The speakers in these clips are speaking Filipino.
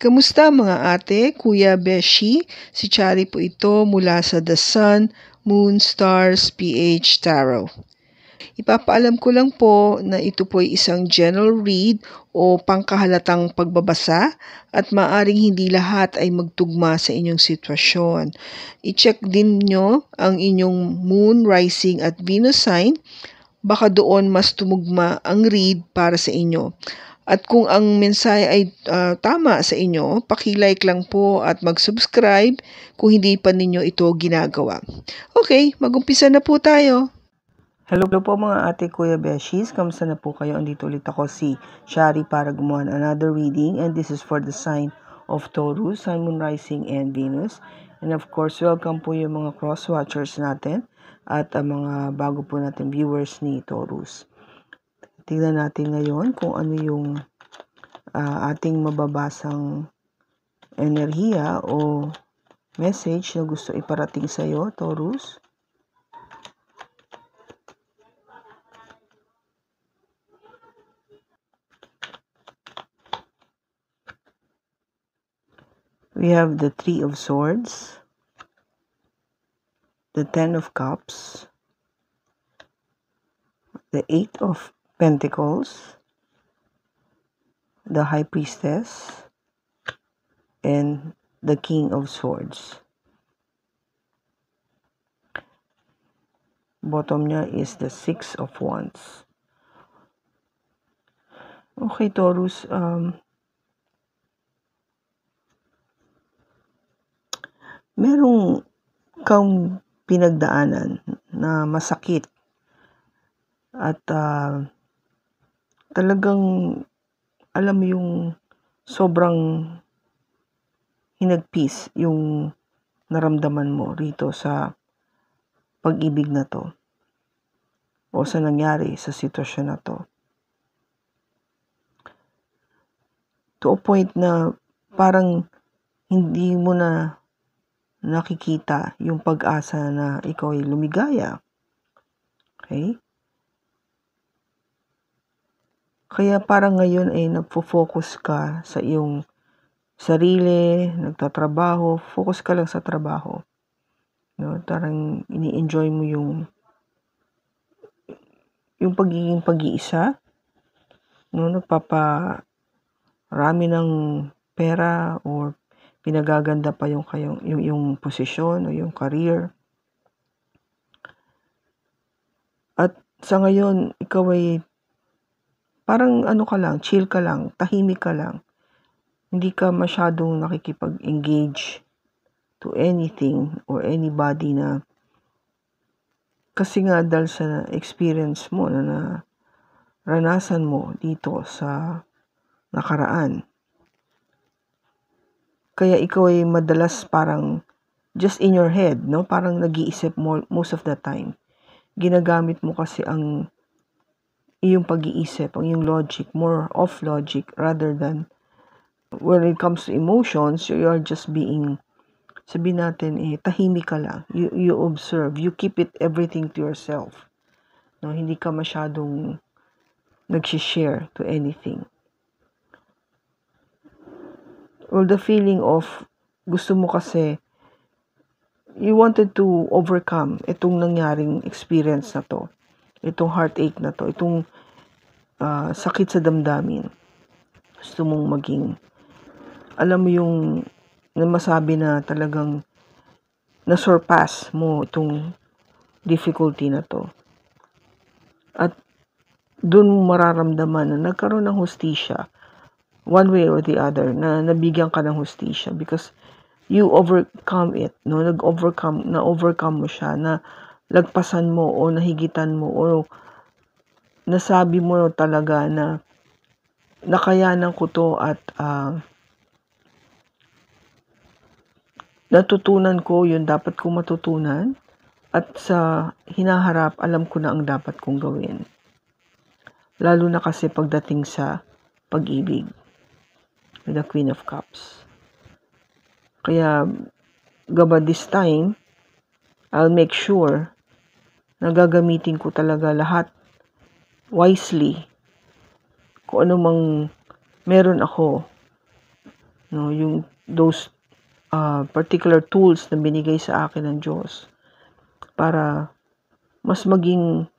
Kamusta mga ate, Kuya Beshi? Si Chari po ito mula sa The Sun, Moon, Stars, PH Tarot. Ipapaalam ko lang po na ito po ay isang general read o pangkahalatang pagbabasa at maaring hindi lahat ay magtugma sa inyong sitwasyon. I-check din nyo ang inyong Moon, Rising at Venus sign. Baka doon mas tumugma ang read para sa inyo. At kung ang mensahe ay tama sa inyo, paki-like lang po at mag-subscribe kung hindi pa ninyo ito ginagawa. Okay, mag-umpisa na po tayo. Hello po mga ate, Kuya Beshis. Kamusta na po kayo? Andito ulit ako si Shari para gumawa ng another reading, and this is for the sign of Taurus, Sun, Moon, Rising, and Venus. And of course, welcome po yung mga cross-watchers natin at ang mga bago po natin viewers ni Taurus. Tingnan natin ngayon kung ano yung ating mababasang enerhiya o message na gusto iparating sa iyo, Taurus. We have the Three of Swords, the Ten of Cups, the Eight of Pentacles, the High Priestess, and the King of Swords. Bottom niya is the Six of Wands. Okay, Taurus, merong kang pinagdaanan na masakit at talagang alam mo yung sobrang hinagpis yung naramdaman mo rito sa pag-ibig na to o sa nangyari sa sitwasyon na to. To a point na parang hindi mo na nakikita yung pag-asa na ikaw ay lumigaya. Okay? Kaya parang ngayon ay nagfo-focus ka sa iyong sarili, nagtatrabaho, focus ka lang sa trabaho. No? Parang ini-enjoy mo yung pagiging pag-iisa. No? Nagpaparami ng pera or pinagaganda pa yung posisyon o yung career. At sa ngayon, ikaw ay parang ka lang, chill ka lang, tahimik ka lang. Hindi ka masyadong nakikipag-engage to anything or anybody na kasi nga dahil sa experience mo na naranasan mo dito sa nakaraan. Kaya ikaw ay madalas parang just in your head, no? Parang nag-iisip mo most of the time. Ginagamit mo kasi ang iyong pag-iisip, ang iyong logic, more of logic rather than when it comes to emotions, you are just being, sabihin natin, tahimik ka lang. You observe, you keep everything to yourself. No? Hindi ka masyadong nag-share to anything. Well, the feeling of gusto mo kasi you wanted to overcome itong nangyaring experience na to, itong heartache na to, itong sakit sa damdamin. Gusto mong maging, alam mo yung masabi na talagang na-surpass mo itong difficulty na to. At doon mo mararamdaman na nagkaroon ng hustisya, one way or the other, na nabigyan ka ng hustisya because you overcome it, no? Na-overcome mo siya, na lagpasan mo o nahigitan mo o nasabi mo talaga na nakayanan ko to at natutunan ko yung dapat kong matutunan at sa hinaharap alam ko na ang dapat kong gawin. Lalo na kasi pagdating sa pag-ibig. With the Queen of Cups. Kaya, this time, I'll make sure na gagamitin ko talaga lahat wisely. Kung ano mang meron ako no, yung those particular tools na binigay sa akin ng Diyos para mas maging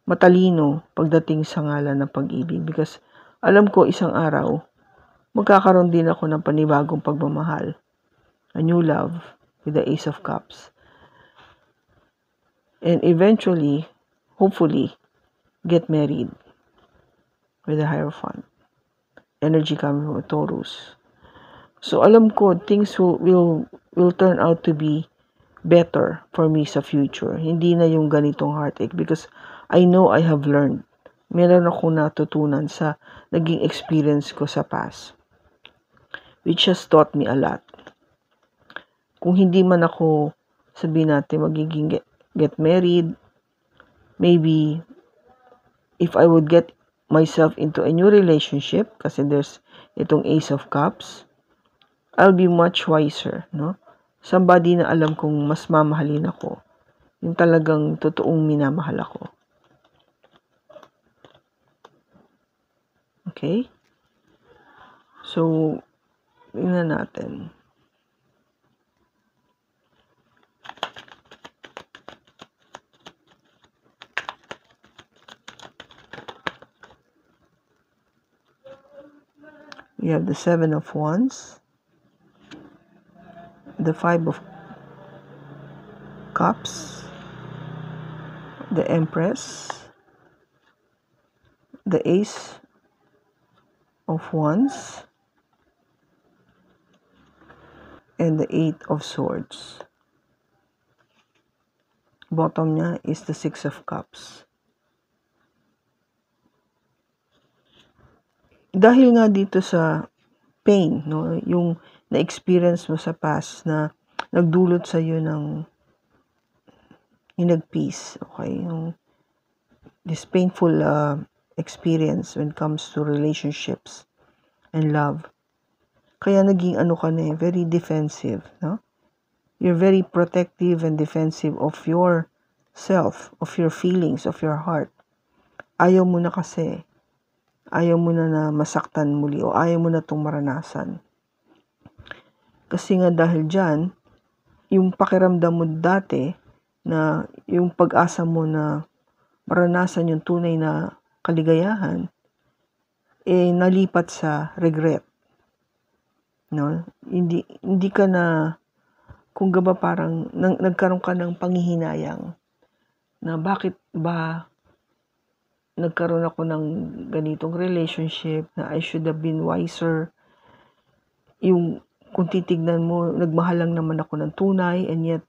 matalino pagdating sa ngalan ng pag-ibig. Because alam ko isang araw, magkakaroon din ako ng panibagong pagmamahal. A new love with the Ace of Cups. And eventually, hopefully, get married with the Hierophant. Energy coming from Taurus. So alam ko, things will turn out to be better for me sa future. Hindi na yung ganitong heartache because I know I have learned. Meron akong natutunan sa naging experience ko sa past, which has taught me a lot. Kung hindi man ako, sabihin natin, magiging get married, maybe if I would get myself into a new relationship, kasi there's itong Ace of Cups, I'll be much wiser, no? Somebody na alam kong mas mamahalin ako. Yung talagang totoong minamahal ako. Okay? So, tingnan natin. We have the Seven of Wands, the Five of Cups, the Empress, the Ace of Wands, and the Eight of Swords. Bottom niya is the Six of Cups. Dahil nga dito sa pain, no, yung na-experience mo sa past na nagdulot sa iyo ng nag-peace, okay? Yung this painful experience when it comes to relationships and love. Kaya naging ka na very defensive, no? You're very protective and defensive of yourself, of your feelings, of your heart. Ayaw mo na kasi. Ayaw mo na masaktan muli o ayaw mo na itong maranasan. Kasi nga dahil dyan, yung pakiramdam mo dati na yung pag-asa mo na maranasan yung tunay na kaligayahan, nalipat sa regret. No? Hindi ka na, kung gaba parang nagkaroon ka ng panghihinayang na bakit ba nagkaroon ako ng ganitong relationship, na I should have been wiser. Yung kung titignan mo, nagmahal lang naman ako ng tunay, and yet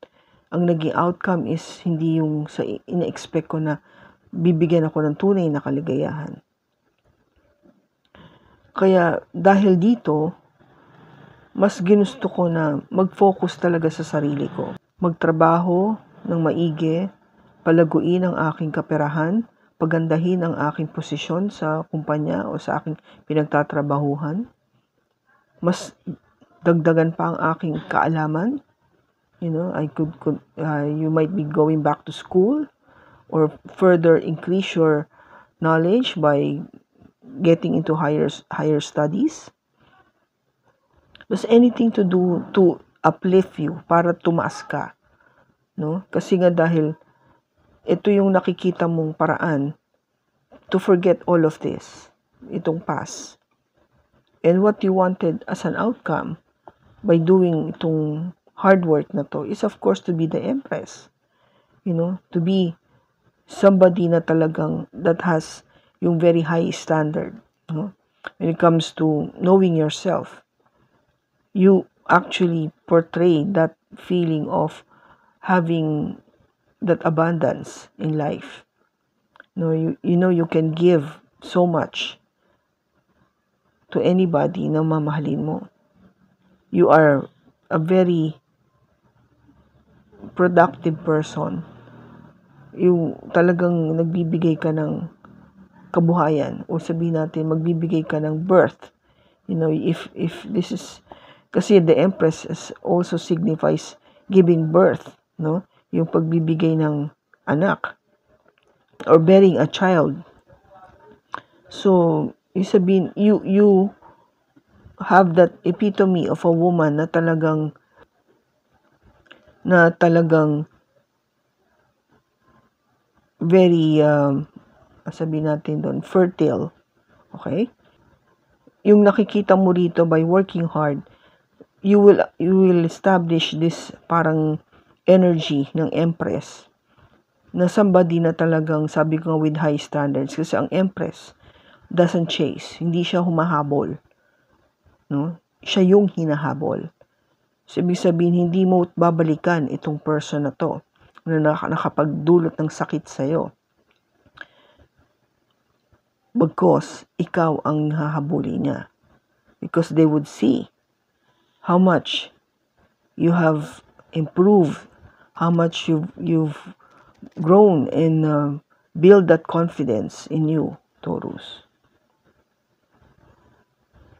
ang naging outcome is hindi yung sa ina-expect ko na bibigyan ako ng tunay na kaligayahan. Kaya dahil dito, mas ginusto ko na mag-focus talaga sa sarili ko. Magtrabaho ng maigi, palaguin ang aking kaperahan, pagandahin ang aking posisyon sa kumpanya o sa aking pinagtatrabahuhan. Mas dagdagan pa ang aking kaalaman. You know, you might be going back to school or further increase your knowledge by getting into higher studies. Mas anything to do to uplift you, para tumaas ka. No? Kasi nga dahil ito yung nakikita mong paraan to forget all of this, itong past. And what you wanted as an outcome by doing itong hard work na to is of course to be the Empress. You know, to be somebody na talagang that has yung very high standard. No? When it comes to knowing yourself, you actually portray that feeling of having that abundance in life. No, you know you can give so much to anybody na mamahalin mo. You are a very productive person. Yung talagang nagbibigay ka ng kabuhayan, o sabihin natin magbibigay ka ng birth. You know, if this is, kasi the Empress also signifies giving birth, no? Yung pagbibigay ng anak or bearing a child. So, you sabihin, you have that epitome of a woman na talagang very, sabihin natin doon, fertile. Okay? Yung nakikita mo rito by working hard, you will establish this parang energy ng Empress na somebody na talagang, sabi ko nga, with high standards. Kasi ang Empress doesn't chase. Hindi siya humahabol. No? Siya yung hinahabol. So, ibig sabihin, hindi mo babalikan itong person na to na nakapagdulot ng sakit sa'yo. Because ikaw ang hahabulin niya. Because they would see how much you have improved, how much you've grown and build that confidence in you, Taurus.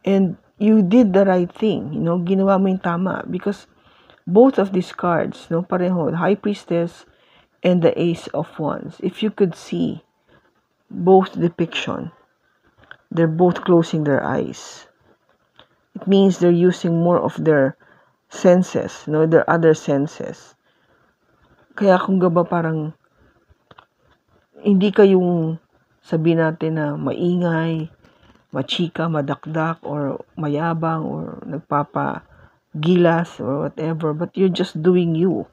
And you did the right thing, ginawa mo yung tama because both of these cards, pareho, the High Priestess and the Ace of Wands, if you could see both depiction, they're both closing their eyes. It means they're using more of their senses, their other senses. Kaya kung gaba parang hindi kayong sabihin natin na maingay, machika, madakdak, or mayabang, or nagpapagilas, or whatever, but you're just doing you.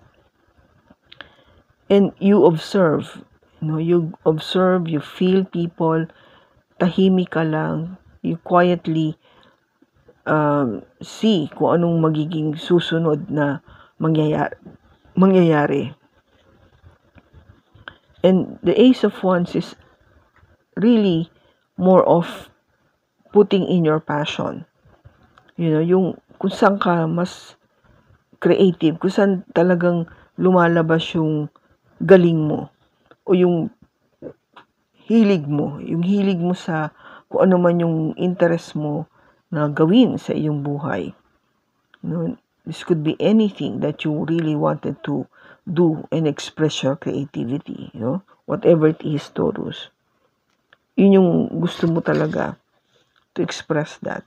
And you observe, you observe, you feel people, tahimik ka lang, you quietly see kung anong magiging susunod na mangyayari. And the Ace of Wands is really more of putting in your passion. Yung kung saan ka mas creative, kung saan talagang lumalabas yung galing mo o yung hilig mo sa kung ano man yung interest mo na gawin sa iyong buhay. This could be anything that you really wanted to do and express your creativity, whatever it is, Taurus. Yun yung gusto mo talaga to express that.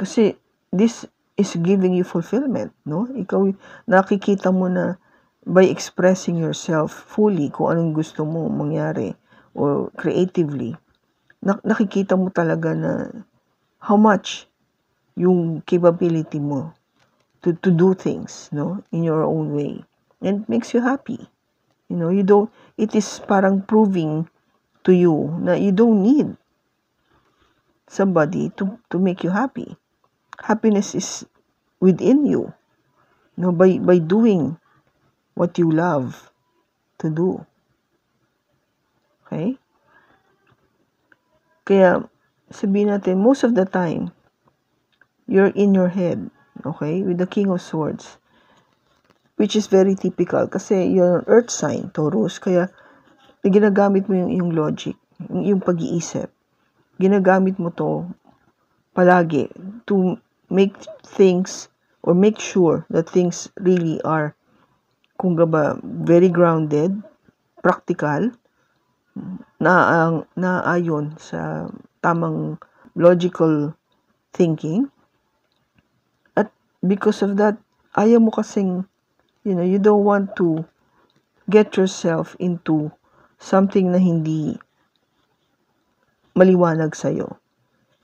Kasi this is giving you fulfillment, Ikaw, nakikita mo na by expressing yourself fully kung anong gusto mo mangyari or creatively, nakikita mo talaga na how much yung capability mo to do things, in your own way. And it makes you happy. It is parang proving to you na you don't need somebody to make you happy. Happiness is within you, by doing what you love to do. Okay? Kaya, sabihin natin, most of the time, you're in your head, okay, with the King of Swords, which is very typical kasi you're an earth sign, Taurus, kaya ginagamit mo yung logic, yung pag-iisip. Ginagamit mo to palagi to make things or make sure that things really are, kung gaba, very grounded, practical, naayon sa tamang logical thinking. At because of that, ayaw mo kasing, you don't want to get yourself into something na hindi maliwanag sa'yo.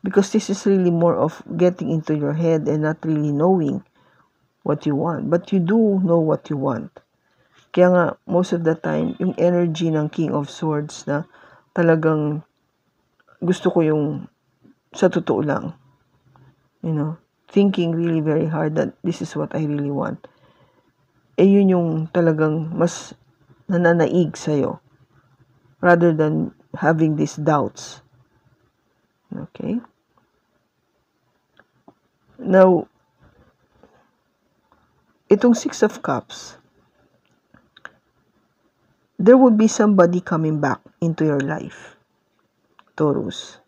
Because this is really more of getting into your head and not really knowing what you want. But you do know what you want. Kaya nga, most of the time, yung energy ng King of Swords na talagang gusto ko yung sa totoo lang. Thinking really very hard that this is what I really want. Yun yung talagang mas nananaig sa'yo rather than having these doubts. Okay? Now, itong Six of Cups, there will be somebody coming back into your life, Taurus.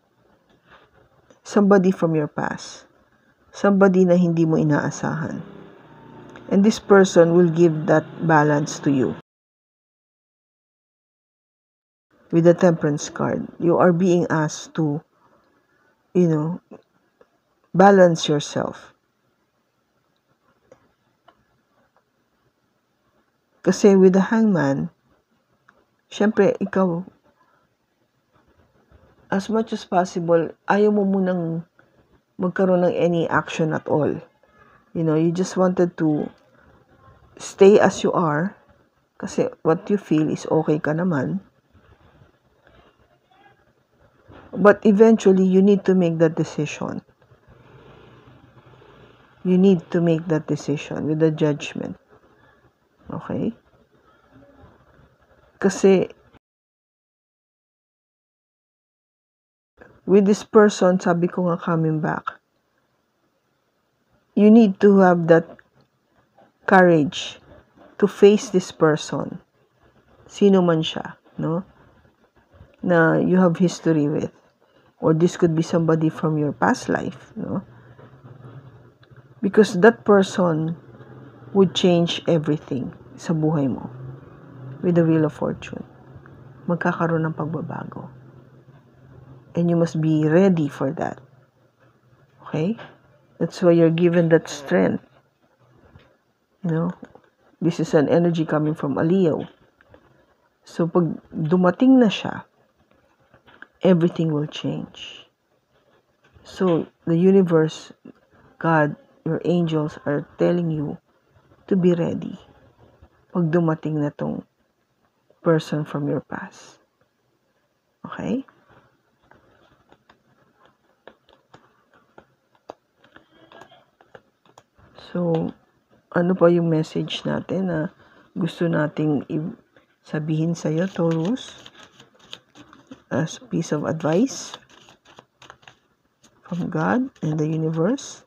Somebody from your past. Somebody na hindi mo inaasahan. And this person will give that balance to you. With the Temperance card, you are being asked to, balance yourself. Kasi with the Hangman, syempre, ikaw, as much as possible, ayaw mo munang magkaroon ng any action at all. You just wanted to stay as you are, kasi what you feel is okay ka naman. But eventually, you need to make that decision. You need to make that decision with the judgment. Okay? Kasi with this person, sabi ko nga coming back, you need to have that courage to face this person. Sino man siya, no? Na you have history with. Or this could be somebody from your past life, no? Because that person would change everything sa buhay mo with the wheel of fortune. Magkakaroon ng pagbabago. And you must be ready for that. Okay? That's why you're given that strength. This is an energy coming from a Leo. So, pag dumating na siya, everything will change. So, the universe, God, your angels are telling you to be ready pag dumating na tong person from your past. Okay? So, ano pa yung message natin na gusto nating sabihin sa'yo, Taurus, as a piece of advice from God and the universe?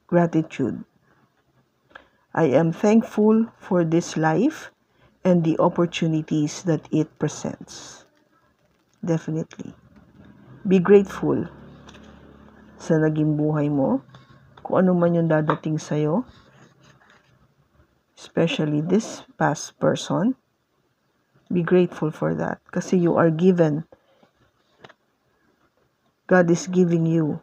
Gratitude. I am thankful for this life and the opportunities that it presents. Definitely. Be grateful sa naging buhay mo, kung ano man yung dadating sa'yo, especially this past person. Be grateful for that kasi you are given. God is giving you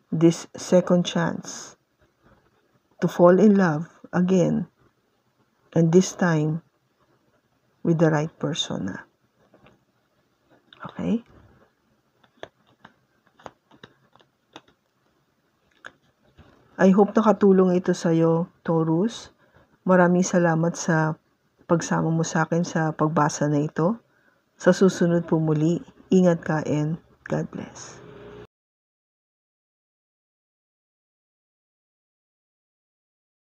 this second chance to fall in love again, and this time with the right person na. Okay? I hope nakatulong ito sa'yo, Taurus. Maraming salamat sa pagsama mo sa akin sa pagbasa na ito. Sa susunod po muli, ingat ka and God bless.